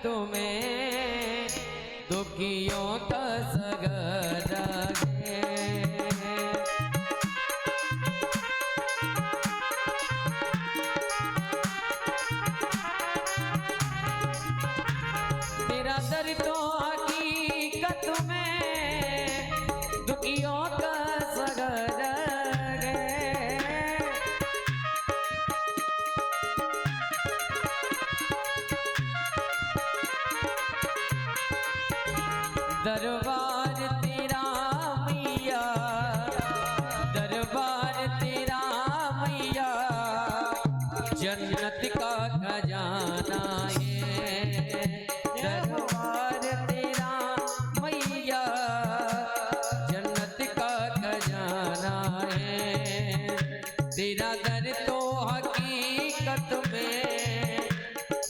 तुम्हें दुखियों का सगरा है। तेरा दर तो हकीकत में दुखियों का सगरा है। दरबार तेरा मैया, दरबार तेरा मैया, जन्नत का खजाना है। दरबार तेरा मैया, जन्नत का खजाना है। तेरा दर तो हकीकत में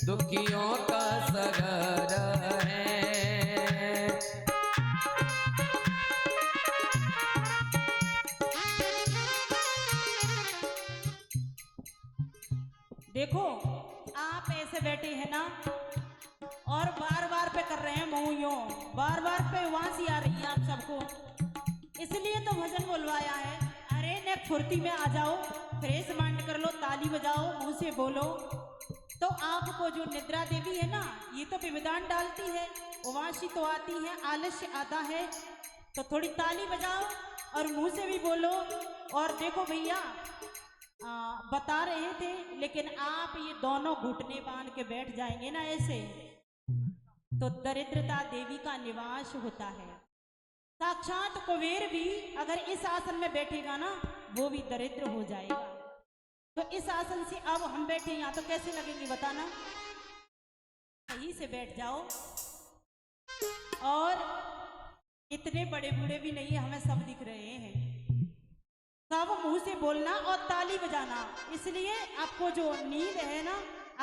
दुखियों का सगरा है। देखो आप ऐसे बैठे हैं ना और बार बार पे कर रहे हैं मुँह, बार बार पे वांसी आ रही है आप सबको, इसलिए तो भजन बोलवाया है। अरे ने फुर्ती में आ जाओ, फ्रेश माइंड कर लो, ताली बजाओ, मुंह से बोलो। तो आपको जो निद्रा देवी है ना, ये तो विविधान डालती है, उवासी तो आती है, आलस्य आता है। तो थोड़ी ताली बजाओ और मुंह से भी बोलो। और देखो भैया बता रहे थे, लेकिन आप ये दोनों घुटने बांध के बैठ जाएंगे ना ऐसे, तो दरिद्रता देवी का निवास होता है। साक्षात कुबेर भी अगर इस आसन में बैठेगा ना, वो भी दरिद्र हो जाएगा। तो इस आसन से अब हम बैठे यहाँ तो कैसे लगेंगे बताना। सही से बैठ जाओ। और इतने बड़े बूढ़े भी नहीं, हमें सब दिख रहे हैं। सब मुंह से बोलना और ताली बजाना, इसलिए आपको जो नींद है ना,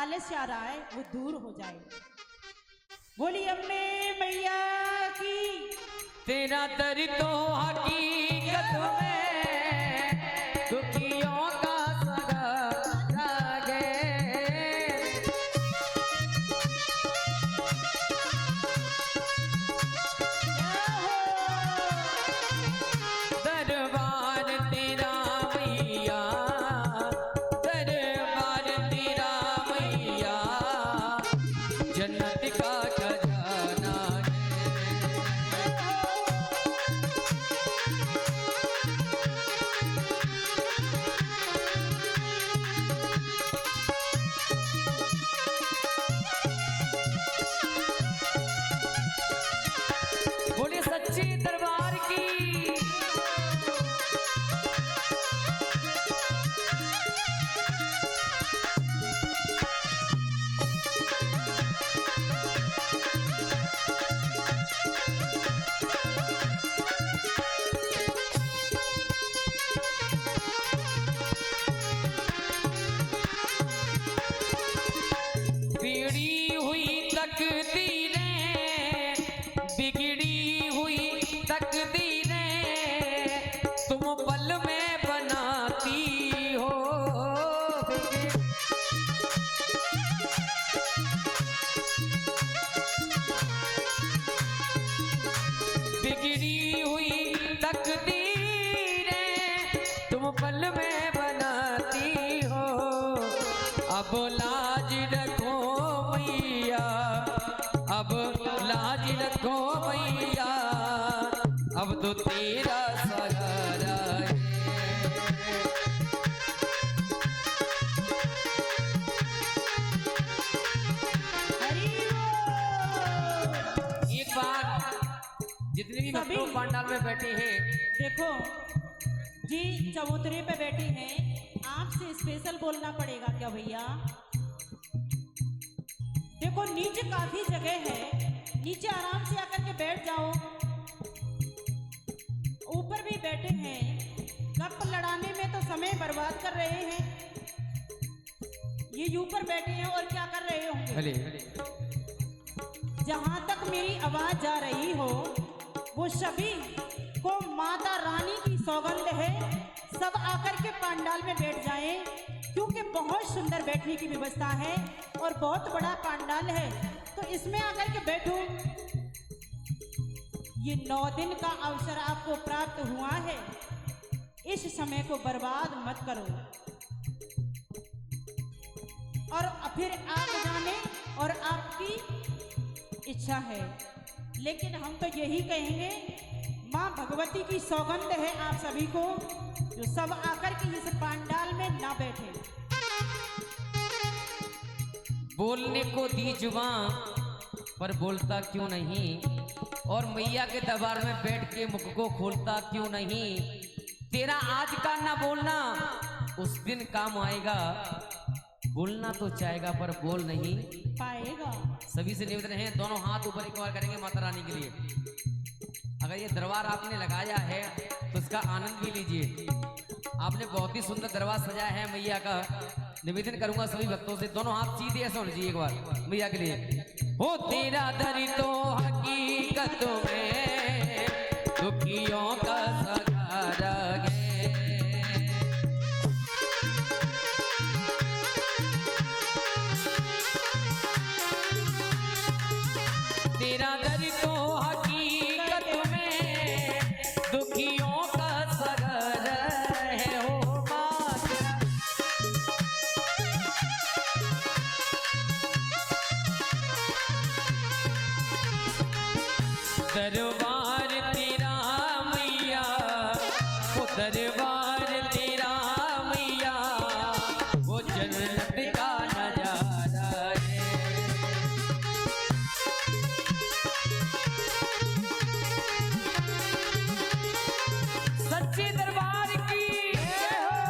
आलस्य आ रहा है, वो दूर हो जाए। बोली अम्बे मैया की। तेरा दर तो हकीकत में दुखियों का सगरा है। दरबार तेरा मैया, दरबार तेरा मैया, जन्नत का खजाना है। बोले सच्चे दरबार की। बिगड़ी हुई तकदीरें, बिगड़ी हुई तकदीरें, तुम पल में बनाती हो। बिगड़ी हुई तकदीरें तुम पल में बनाती हो। अब लाज रखो मैया, अब लाज रखो मैया, अब तो तेरा सहारा है। एक बार जितने भी भक्तों पंडाल में बैठे हैं, देखो जी चबूतरे पे बैठे हैं, आपसे स्पेशल बोलना पड़ेगा क्या भैया। देखो नीचे काफी जगह है, नीचे आराम से आकर के बैठ जाओ। ऊपर भी बैठे हैं, गप लड़ाने में तो समय बर्बाद कर रहे हैं। ये ऊपर बैठे हैं और क्या कर रहे होंगे। जहां तक मेरी आवाज जा रही हो, वो सभी को माता रानी की सौगंध है, सब आकर के पंडाल में बैठ जाएं, क्योंकि बहुत सुंदर बैठने की व्यवस्था है और बहुत बड़ा पंडाल है। तो इसमें आकर के बैठो। ये 9 दिन का अवसर आपको प्राप्त हुआ है, इस समय को बर्बाद मत करो। और फिर आप जाने और आपकी इच्छा है, लेकिन हम तो यही कहेंगे, माँ भगवती की सौगंध है आप सभी को, जो सब आकर के इस पांडाल में ना बैठे। बोलने को दी जुबान पर बोलता क्यों नहीं, और मैया के दरबार में बैठ के मुख को खोलता क्यों नहीं। तेरा आज का ना बोलना उस दिन काम आएगा, बोलना तो चाहेगा पर बोल नहीं पाएगा। सभी से निवेदन है, दोनों हाथ ऊपर एक बार करेंगे माता रानी के लिए। अगर ये दरबार आपने लगाया है तो इसका आनंद भी लीजिए। आपने बहुत ही सुंदर दरबार सजाया है मैया का। निवेदन करूंगा सभी भक्तों से, दोनों हाथ सीधे ऐसे होने चाहिए एक बार मैया के लिए। हो तेरा दर तो हकीकत में दुखियों का सहारा है, तेरा दर तो हकीकत में दुखियों का सगर है। हो माँ दरबार तेरा मैया, वो दरबार तेरा मैया, वो जन्नत का नजारा है। सच्चे दरबार की जय हो।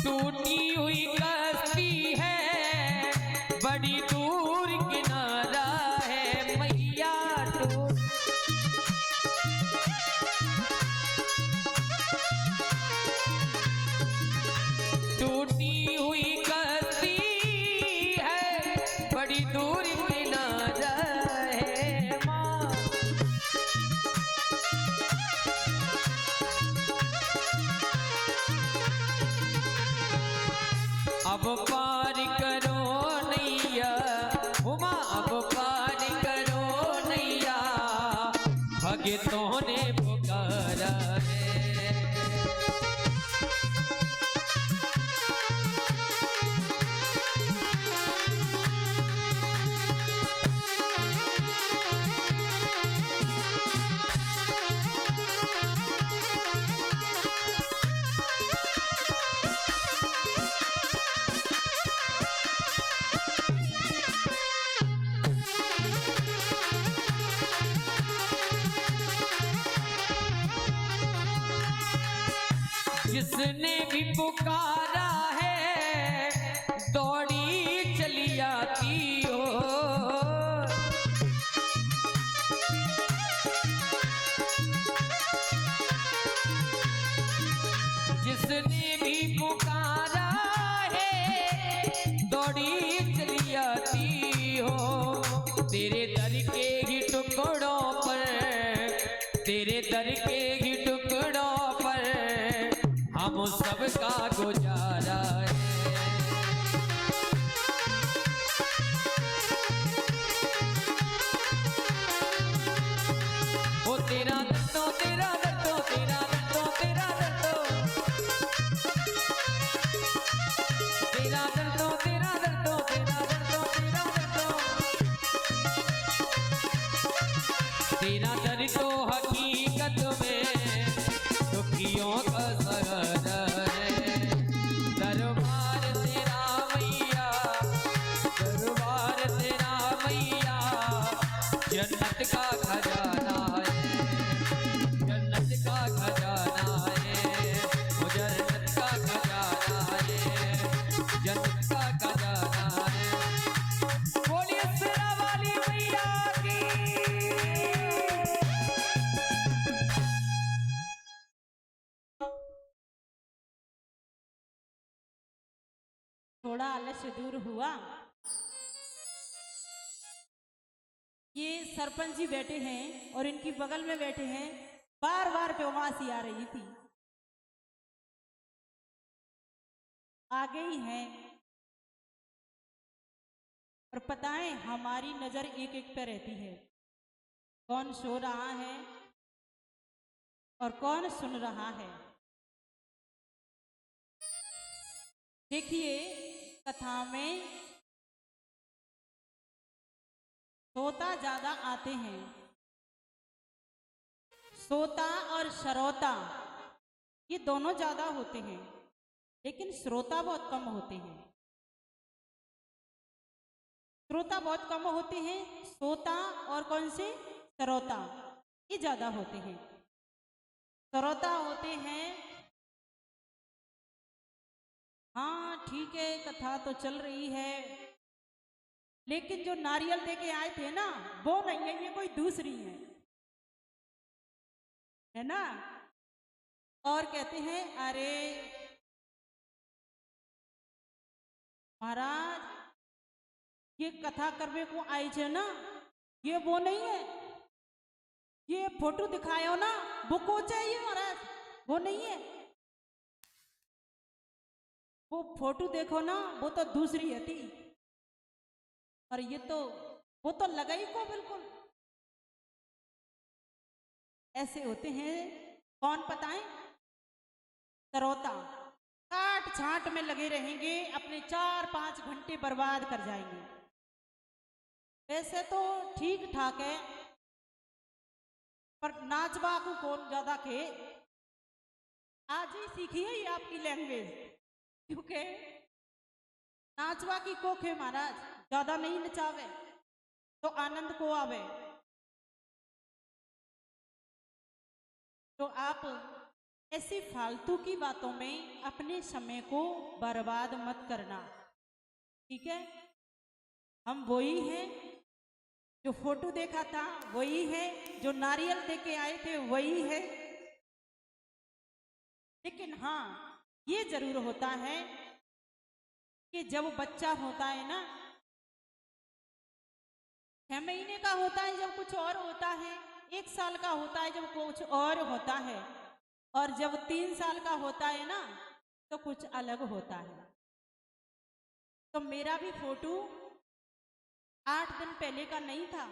टूटी हुई कश्ती है, बड़ी दूर किनारा है मैया। टूटी हुई कश्ती है, बड़ी दूर किनारा है माँ। अब पार करो नैया, उमा अब पार करो नैया, भगतों ने पुकारा है। जिसने भी पुकारा है दौड़ी चली आती हो, जिसने भी पुकारा है दौड़ी चली आती हो। तेरे दर के ही टुकड़ों पर, तेरे दर के ही टुकड़ों पर हम सबका गुजारा है। ओ तेरा दर्दो तेरा दर्दो तेरा दर्दो तेरा दर्दो, तेरा दर्दो तेरा दर्दो तेरा दर्दो तेरा दर्दो, तेरा दर्द तो हकीकत में दुखियों का सगर है। दरबार तेरा मैया, दरबार तेरा मैया, जन्नत का खजाना है, जन्नत का खजाना है, वो जन्नत का खजाना है, जन्नत का खजाना है। थोड़ा आलस्य दूर हुआ। ये सरपंच जी बैठे हैं और इनकी बगल में बैठे हैं, बार बार बेवासी आ रही थी, आ गई हैं। और पता है हमारी नजर एक एक पे रहती है, कौन सो रहा है और कौन सुन रहा है। देखिए कथा में श्रोता ज्यादा आते हैं, श्रोता और श्रोता ये दोनों ज्यादा होते हैं, लेकिन श्रोता बहुत कम होते हैं। श्रोता बहुत कम होते हैं, श्रोता और कौन से श्रोता ये ज्यादा होते हैं। श्रोता होते हैं, हाँ ठीक है कथा तो चल रही है, लेकिन जो नारियल दे के आए थे ना वो नहीं है, ये कोई दूसरी है ना। और कहते हैं अरे महाराज ये कथा करने को आई थे ना, ये वो नहीं है, ये फोटो दिखाए हो ना वो को चाहिए महाराज, वो नहीं है, वो फोटो देखो ना वो तो दूसरी है थी, और ये तो वो तो लगा ही को बिल्कुल। ऐसे होते हैं कौन बताएं, श्रोता काट छांट में लगे रहेंगे, अपने 4-5 घंटे बर्बाद कर जाएंगे। वैसे तो ठीक ठाक है, पर नाचबा को कौन ज्यादा के, आज ही सीखी है ये आपकी लैंग्वेज, क्योंकि नाचवा की कोख है महाराज, ज्यादा नहीं नचावे तो आनंद को आवे। तो आप ऐसी फालतू की बातों में अपने समय को बर्बाद मत करना, ठीक है। हम वही हैं जो फोटो देखा था, वही है जो नारियल दे के आए थे, वही है। लेकिन हाँ ये जरूर होता है कि जब बच्चा होता है ना, 6 महीने का होता है जब कुछ और होता है, 1 साल का होता है जब कुछ और होता है, और जब 3 साल का होता है ना तो कुछ अलग होता है। तो मेरा भी फोटो 8 दिन पहले का नहीं था,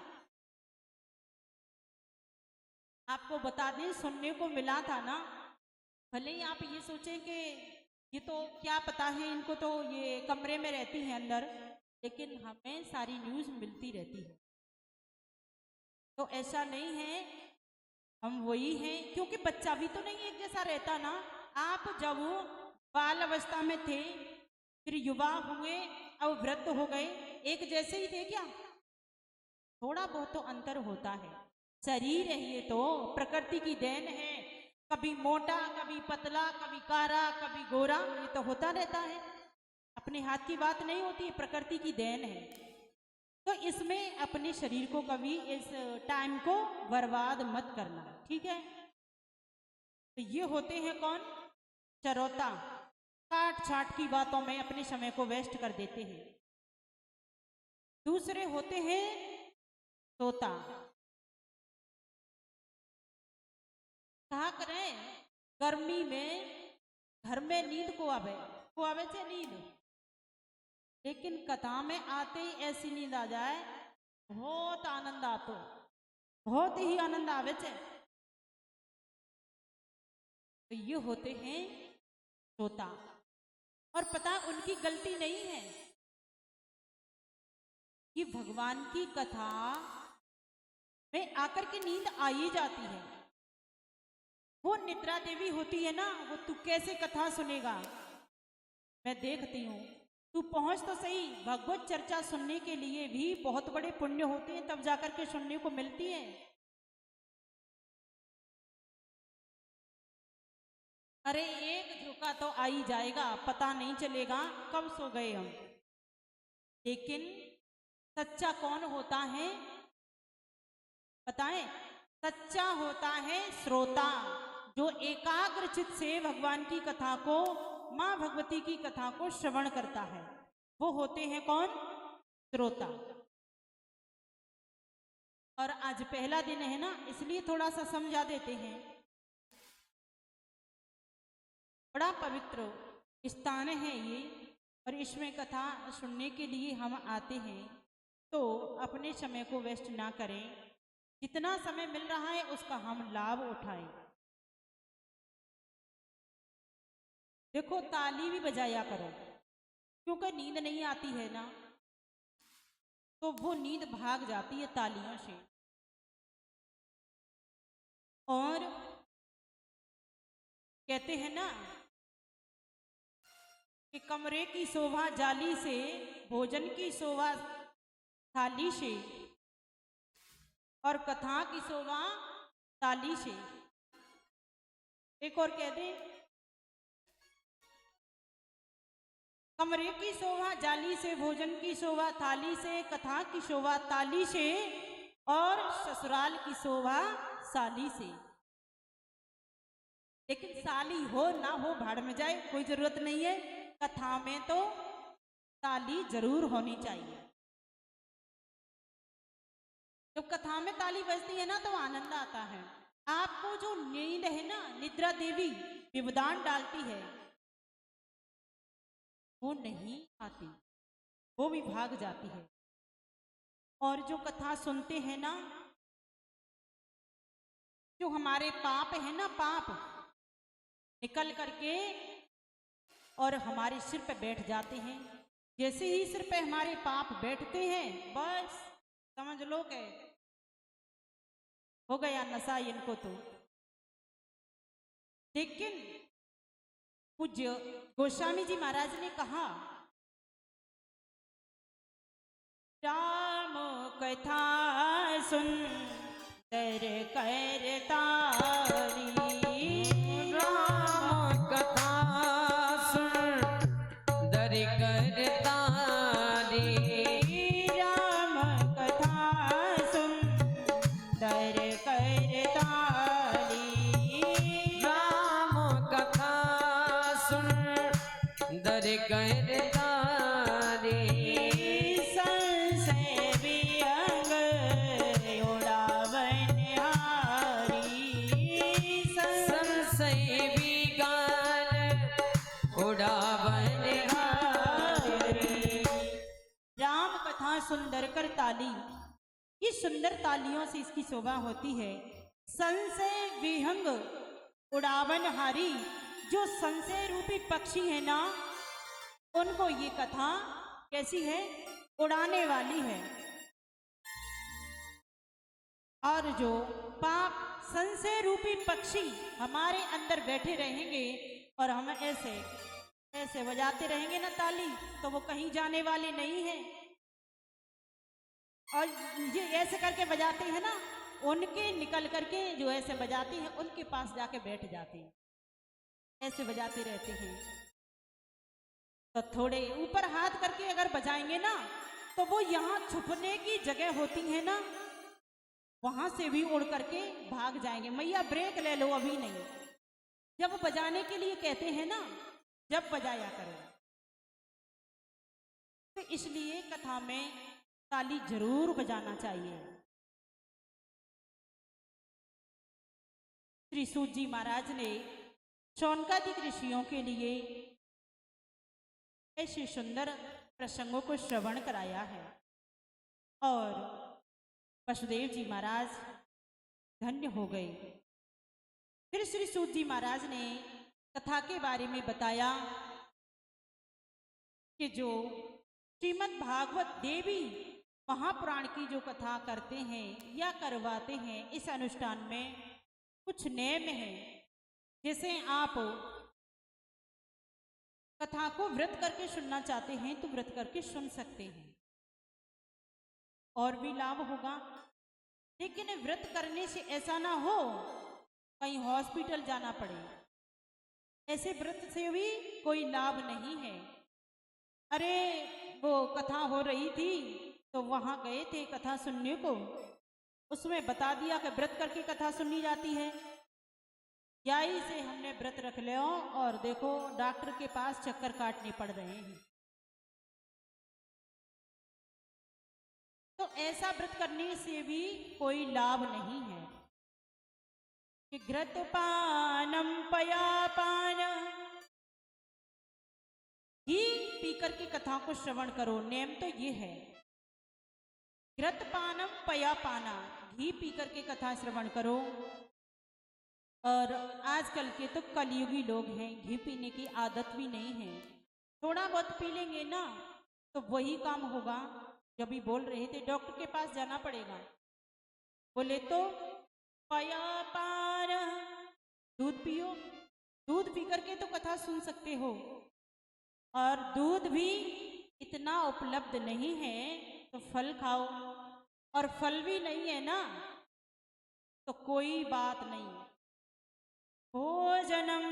आपको बता दें सुनने को मिला था ना। भले ही आप ये सोचें कि ये तो क्या पता है इनको, तो ये कमरे में रहती है अंदर, लेकिन हमें सारी न्यूज़ मिलती रहती है। तो ऐसा नहीं है, हम वही हैं, क्योंकि बच्चा भी तो नहीं एक जैसा रहता ना। आप जब बाल अवस्था में थे, फिर युवा हुए, अब वृद्ध हो गए, एक जैसे ही थे क्या? थोड़ा बहुत तो अंतर होता है। शरीर है ये तो प्रकृति की देन है, कभी मोटा कभी पतला, कभी काला कभी गोरा, ये तो होता रहता है, अपने हाथ की बात नहीं होती, प्रकृति की देन है। तो इसमें अपने शरीर को कभी, इस टाइम को बर्बाद मत करना, ठीक है। तो ये होते हैं कौन? चरौता, काट छाट की बातों में अपने समय को वेस्ट कर देते हैं। दूसरे होते हैं तोता। कहा करें गर्मी में घर में नींद को आवे से नींद, लेकिन कथा में आते ही ऐसी नींद आ जाए, बहुत आनंद आतो, बहुत ही आनंद आवे छे। तो ये होते हैं तोता, और पता उनकी गलती नहीं है, कि भगवान की कथा में आकर के नींद आ ही जाती है। वो निद्रा देवी होती है ना, वो तू कैसे कथा सुनेगा, मैं देखती हूँ, तू पहुंच तो सही, भगवत चर्चा सुनने के लिए भी बहुत बड़े पुण्य होते हैं, तब जाकर के सुनने को मिलती है। अरे एक झोंका तो आ ही जाएगा, पता नहीं चलेगा कब सो गए हम। लेकिन सच्चा कौन होता है बताएं? सच्चा होता है श्रोता, जो एकाग्र चित्त से भगवान की कथा को, मां भगवती की कथा को श्रवण करता है। वो होते हैं कौन? श्रोता। और आज पहला दिन है ना, इसलिए थोड़ा सा समझा देते हैं। बड़ा पवित्र स्थान है ये, और इसमें कथा सुनने के लिए हम आते हैं, तो अपने समय को वेस्ट ना करें। जितना समय मिल रहा है उसका हम लाभ उठाएं। देखो, ताली भी बजाया करो, क्योंकि नींद नहीं आती है ना, तो वो नींद भाग जाती है तालियों से। और कहते हैं ना कि कमरे की शोभा जाली से, भोजन की शोभा थाली से, और कथा की शोभा ताली से। एक और कह दे, कमरे की शोभा जाली से, भोजन की शोभा थाली से, कथा की शोभा ताली से, और ससुराल की शोभा साली से। लेकिन साली हो ना हो भाड़ में जाए, कोई जरूरत नहीं है। कथा में तो ताली जरूर होनी चाहिए। जब कथा में ताली बजती है ना तो आनंद आता है। आपको जो नींद है ना, निद्रा देवी विवदान डालती है, वो नहीं आती, वो भी भाग जाती है। और जो कथा सुनते हैं ना, जो हमारे पाप है ना, पाप निकल करके और हमारे सिर पे बैठ जाते हैं। जैसे ही सिर पे हमारे पाप बैठते हैं, बस समझ लो कि हो गया नशा इनको तो। लेकिन पूज्य गोस्वामी जी महाराज ने कहा, राम कथा सुंदर करतारी, राम कथा सुंदर करतारी, राम कथा सुंदर करतारी, राम कथा सुंदर करतारी, संशय विहंग उड़ावन हारी, संशय विगान उड़ावन हारी। राम कथा सुंदर कर ताली, ये सुंदर तालियों से इसकी शोभा होती है। संशय विहंग उड़ावन हारी, जो संशय रूपी पक्षी है ना, उनको ये कथा कैसी है? उड़ाने वाली है। और जो पाप संशय रूपी पक्षी हमारे अंदर बैठे रहेंगे और हम ऐसे ऐसे बजाते रहेंगे ना ताली, तो वो कहीं जाने वाले नहीं है। और ये ऐसे करके बजाते हैं ना, उनके निकल करके जो ऐसे बजाते हैं उनके पास जाके बैठ जाते हैं, ऐसे बजाते रहते हैं। तो थोड़े ऊपर हाथ करके अगर बजाएंगे ना, तो वो यहाँ छुपने की जगह होती है ना, वहां से भी उड़ करके भाग जाएंगे। मैया ब्रेक ले लो, अभी नहीं। जब बजाने के लिए कहते हैं ना, जब बजाया करो। तो इसलिए कथा में ताली जरूर बजाना चाहिए। श्री सूत जी महाराज ने शौनकादिक ऋषियों के लिए ऐसे सुंदर प्रसंगों को श्रवण कराया है, और वसुदेव जी महाराज धन्य हो गए। फिर श्री सूत जी महाराज ने कथा के बारे में बताया कि जो श्रीमद् भागवत देवी महापुराण की जो कथा करते हैं या करवाते हैं, इस अनुष्ठान में कुछ नियम हैं। जैसे आप कथा को व्रत करके सुनना चाहते हैं तो व्रत करके सुन सकते हैं, और भी लाभ होगा। लेकिन व्रत करने से ऐसा ना हो कहीं हॉस्पिटल जाना पड़े, ऐसे व्रत से भी कोई लाभ नहीं है। अरे वो कथा हो रही थी तो वहां गए थे कथा सुनने को, उसमें बता दिया कि व्रत करके कथा सुननी जाती है। यही से हमने व्रत रख लिया और देखो डॉक्टर के पास चक्कर काटने पड़ रहे हैं। तो ऐसा व्रत करने से भी कोई लाभ नहीं है कि घृतपानम पयापान, घी पीकर की कथा को श्रवण करो। नेम तो ये है, घृतपानम पयापाना, घी पीकर के कथा श्रवण करो। और आजकल के तो कलयुगी लोग हैं, घी पीने की आदत भी नहीं है। थोड़ा बहुत पी लेंगे ना तो वही काम होगा। जब भी बोल रहे थे डॉक्टर के पास जाना पड़ेगा, बोले तो पयापान, दूध पियो। दूध पी करके तो कथा सुन सकते हो, और दूध भी इतना उपलब्ध नहीं है तो फल खाओ, और फल भी नहीं है ना तो कोई बात नहीं। भोजनम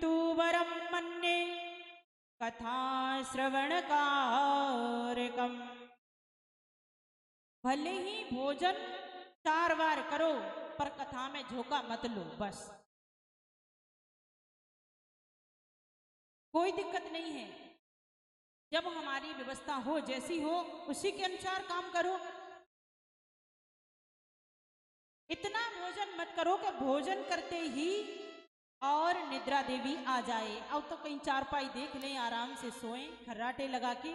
तु वरम मन्ये कथा श्रवण कारकम, भले ही भोजन 4 बार करो पर कथा में झोंका मत लो, बस कोई दिक्कत नहीं है। जब हमारी व्यवस्था हो, जैसी हो उसी के अनुसार काम करो। इतना भोजन मत करो कि भोजन करते ही और निद्रा देवी आ जाए। अब तो कहीं चारपाई देख लें, आराम से सोएं खर्राटे लगा के।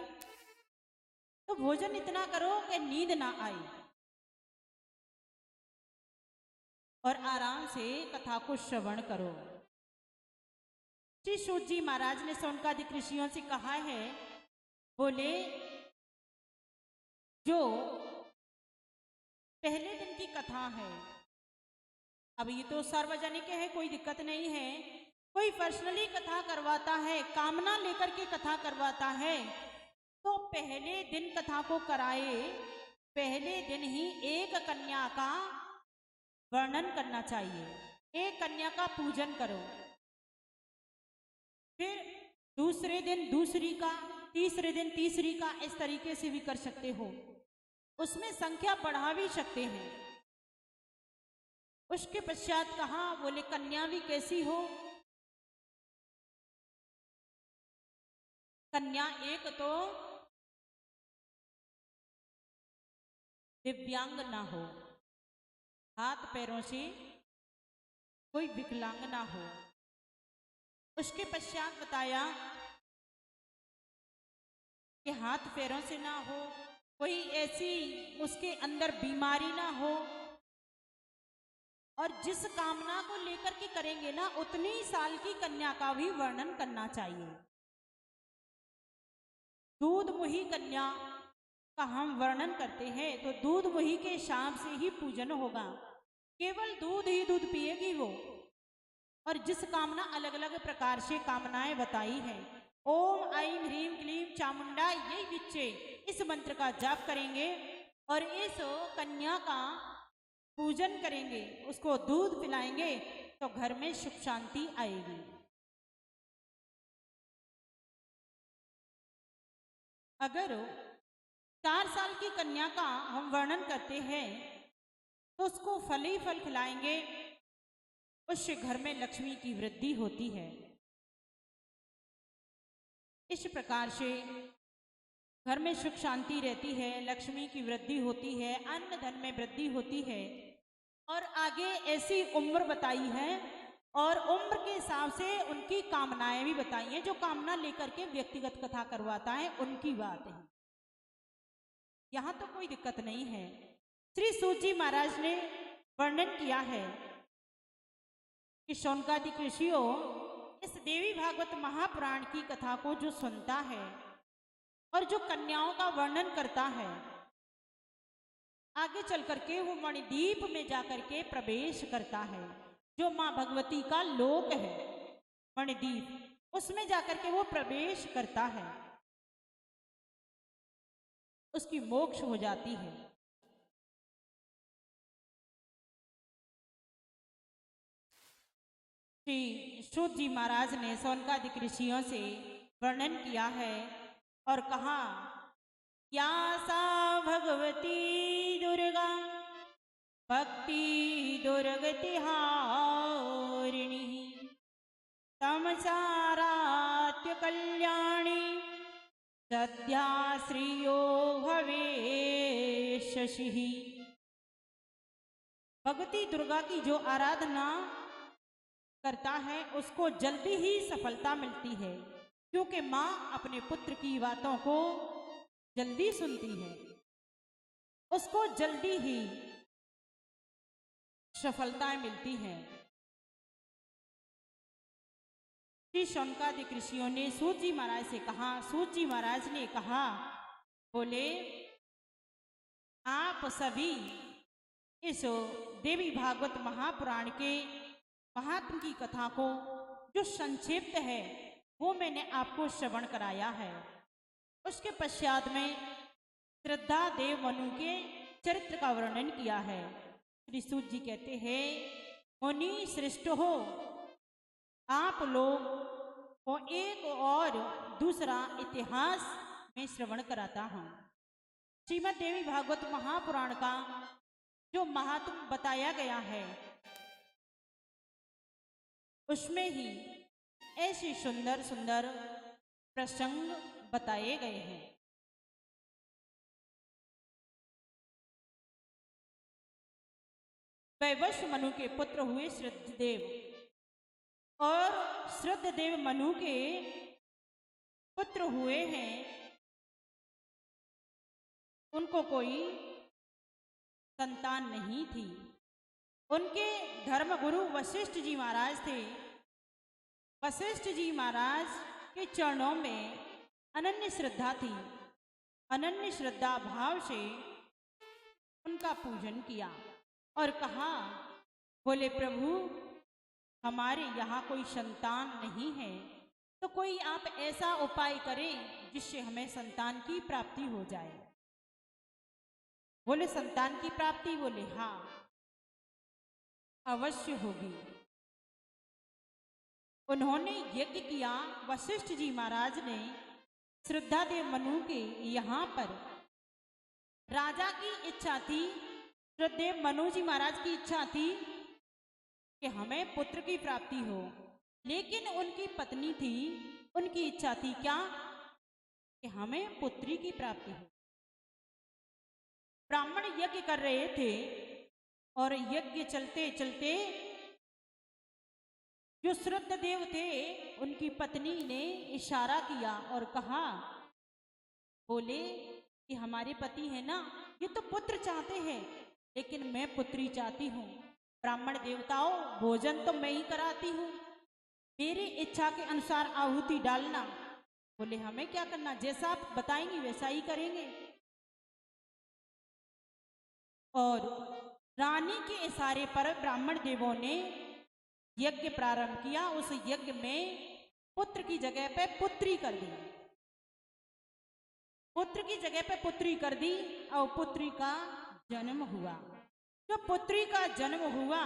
तो भोजन इतना करो कि नींद ना आए और आराम से कथा को श्रवण करो। श्री सूत जी महाराज ने शौनकादिक ऋषियों से कहा है, बोले जो पहले दिन की कथा है, अब ये तो सार्वजनिक है, कोई दिक्कत नहीं है। कोई पर्सनली कथा करवाता है, कामना लेकर के कथा करवाता है, तो पहले दिन कथा को कराए। पहले दिन ही एक कन्या का वर्णन करना चाहिए, एक कन्या का पूजन करो। फिर दूसरे दिन दूसरी का, तीसरे दिन तीसरी का, इस तरीके से भी कर सकते हो। उसमें संख्या बढ़ा भी सकते हैं। उसके पश्चात कहा, बोले कन्या भी कैसी हो? कन्या एक तो दिव्यांग ना हो, हाथ पैरों से कोई विकलांग ना हो। उसके पश्चात बताया कि हाथ पैरों से ना हो, कोई ऐसी उसके अंदर बीमारी ना हो, और जिस कामना को लेकर के करेंगे ना उतनी साल की कन्या का भी वर्णन करना चाहिए। दूध मुही कन्या का हम वर्णन करते हैं तो दूध मुही के हिसाब से ही पूजन होगा। केवल दूध ही दूध पिएगी वो, और जिस कामना अलग अलग प्रकार से कामनाएं बताई हैं, ओम ऐं ह्रीं क्लीं चामुंडा यही विच्चे, इस मंत्र का जाप करेंगे और इस कन्या का पूजन करेंगे, उसको दूध पिलाएंगे तो घर में सुख शांति आएगी। अगर 4 साल की कन्या का हम वर्णन करते हैं तो उसको फल ही फल खिलाएंगे, उससे घर में लक्ष्मी की वृद्धि होती है। इस प्रकार से घर में सुख शांति रहती है, लक्ष्मी की वृद्धि होती है, अन्न धन में वृद्धि होती है। और आगे ऐसी उम्र बताई है और उम्र के हिसाब से उनकी कामनाएं भी बताई हैं। जो कामना लेकर के व्यक्तिगत कथा करवाता है उनकी बात है, यहां तो कोई दिक्कत नहीं है। श्री सूत जी महाराज ने वर्णन किया है कि शौनकादिक ऋषियों इस देवी भागवत महापुराण की कथा को जो सुनता है और जो कन्याओं का वर्णन करता है, आगे चल करके वो मणिद्वीप में जाकर के प्रवेश करता है। जो मां भगवती का लोक है मणिद्वीप, उसमें जाकर के वो प्रवेश करता है, उसकी मोक्ष हो जाती है। श्री सूत जी महाराज ने शौनकादिक ऋषियों से वर्णन किया है और कहा, या सा भगवती दुर्गा भक्ति दुर्गति हारिणी तमसारात्य कल्याणी सद्या श्रियो भवेश शशि ही। भगवती दुर्गा की जो आराधना करता है उसको जल्दी ही सफलता मिलती है, क्योंकि माँ अपने पुत्र की बातों को जल्दी सुनती है, उसको जल्दी ही सफलताएं मिलती हैं। श्री शौनकादिक ऋषियों ने सूत जी महाराज से कहा, सूत जी महाराज ने कहा, बोले आप सभी इस देवी भागवत महापुराण के महात्म की कथा को जो संक्षिप्त है वो मैंने आपको श्रवण कराया है। उसके पश्चात में श्रद्धा देव मनु के चरित्र का वर्णन किया है। श्री सूत जी कहते हैं, मुनि श्रेष्ठ हो, आप लोग को एक और दूसरा इतिहास में श्रवण कराता हूँ। श्रीमद् देवी भागवत महापुराण का जो महात्म बताया गया है उसमें ही ऐसे सुंदर सुंदर प्रसंग बताए गए हैं। वैवश मनु के पुत्र हुए श्रद्धदेव, और श्रद्धदेव मनु के पुत्र हुए हैं, उनको कोई संतान नहीं थी। उनके धर्मगुरु वशिष्ठ जी महाराज थे। वशिष्ठ जी महाराज के चरणों में अनन्य श्रद्धा थी। अनन्य श्रद्धा भाव से उनका पूजन किया और कहा, बोले प्रभु हमारे यहाँ कोई संतान नहीं है, तो कोई आप ऐसा उपाय करें जिससे हमें संतान की प्राप्ति हो जाए। बोले संतान की प्राप्ति? बोले हाँ अवश्य होगी। उन्होंने यज्ञ किया। वशिष्ठ जी महाराज ने श्रद्धादेव मनु के यहाँ पर राजा की इच्छा थी, श्रद्धेव मनु जी महाराज की इच्छा थी कि हमें पुत्र की प्राप्ति हो, लेकिन उनकी पत्नी थी, उनकी इच्छा थी क्या कि हमें पुत्री की प्राप्ति हो। ब्राह्मण यज्ञ कर रहे थे और यज्ञ चलते चलते जो श्रद्धदेव थे उनकी पत्नी ने इशारा किया और कहा, बोले कि हमारे पति है ना, ये तो पुत्र चाहते हैं लेकिन मैं पुत्री चाहती हूँ। ब्राह्मण देवताओं भोजन तो मैं ही कराती हूँ, मेरी इच्छा के अनुसार आहुति डालना। बोले हमें क्या करना, जैसा आप बताएंगे वैसा ही करेंगे। और रानी के इशारे पर ब्राह्मण देवों ने यज्ञ प्रारंभ किया। उस यज्ञ में पुत्र की जगह पे पुत्री कर दी, पुत्र की जगह पे पुत्री कर दी और पुत्री का जन्म हुआ। जो पुत्री का जन्म हुआ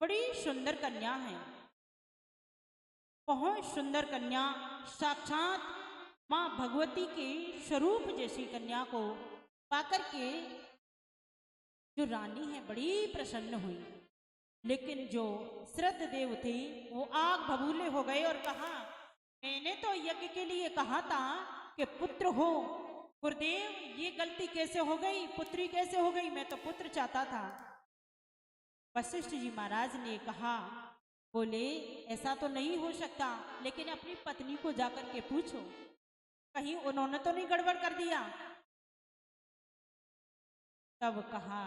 बड़ी सुंदर कन्या है, बहुत सुंदर कन्या, साक्षात मां भगवती के स्वरूप जैसी कन्या को पाकर के जो रानी है बड़ी प्रसन्न हुई। लेकिन जो श्रद्धदेव थे वो आग बबूले हो गए और कहा, मैंने तो यज्ञ के लिए कहा था कि पुत्र हो, गुरुदेव ये गलती कैसे हो गई, पुत्री कैसे हो गई, मैं तो पुत्र चाहता था। वशिष्ठ जी महाराज ने कहा, बोले ऐसा तो नहीं हो सकता, लेकिन अपनी पत्नी को जाकर के पूछो कहीं उन्होंने तो नहीं गड़बड़ कर दिया। तब कहा,